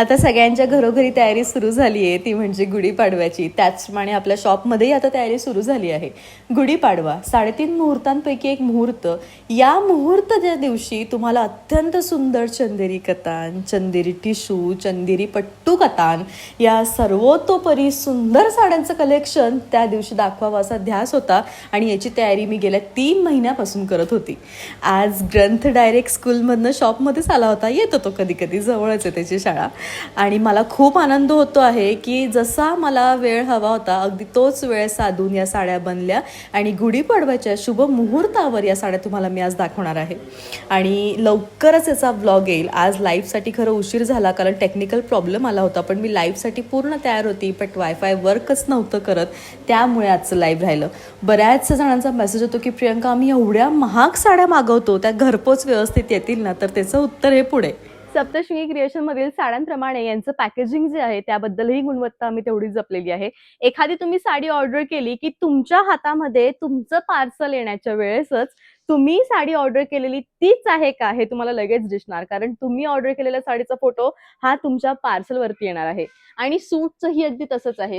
आता सगळ्यांच्या घरोघरी तयारी सुरू झाली आहे, ती म्हणजे गुढीपाडव्याची. त्याचप्रमाणे आपल्या शॉपमध्येही आता तयारी सुरू झाली आहे. गुढीपाडवा 3.5 मुहूर्तांपैकी एक मुहूर्त. या मुहूर्ताच्या दिवशी तुम्हाला अत्यंत सुंदर चंदेरी कतान, चंदेरी टिशू, चंदेरी पट्टू कतान या सर्वतोपरी सुंदर साड्यांचं कलेक्शन त्या दिवशी दाखवावं असा ध्यास होता आणि याची तयारी मी गेल्या 3 महिन्यापासून करत होती. आज ग्रंथ डायरेक्ट स्कूलमधनं शॉपमध्येच आला होता. येतो तो कधी कधी, जवळच आहे त्याची शाळा. आणि मला खूप आनंद होतो आहे की जसा मला वेळ हवा होता अगदी तोच वेळ साधून या साड्या बनल्या आणि गुढीपाडव्याच्या शुभ मुहूर्तावर या साड्या तुम्हाला मी आज दाखवणार आहे. आणि लवकरच याचा व्लॉग येईल. आज लाईव्हसाठी खरं उशीर झाला कारण टेक्निकल प्रॉब्लेम आला होता, पण मी लाईव्हसाठी पूर्ण तयार होती, बट वायफाय वर्कच नव्हतं करत, त्यामुळे आजचं लाईव्ह राहिलं. बऱ्याच जणांचा मेसेज होतो की प्रियंका, आम्ही एवढ्या महाग साड्या मागवतो, त्या घरपोच व्यवस्थित येतील ना? तर त्याचं उत्तर हे पुढे. सप्तशृंगी क्रिएशनमधील साड्यांप्रमाणे यांचं पॅकेजिंग जे आहे त्याबद्दलही गुणवत्ता आम्ही तेवढीच जपलेली आहे. एखादी तुम्ही साडी ऑर्डर केली की तुमच्या हातामध्ये तुमचं पार्सल येण्याच्या वेळेसच तुम्ही साडी ऑर्डर केलेली तीच आहे का हे तुम्हाला लगेच दिसणार, कारण तुम्ही ऑर्डर केलेल्या साडीचा फोटो हा तुमच्या पार्सलवरती येणार आहे. आणि सूटचंही अगदी तसंच आहे.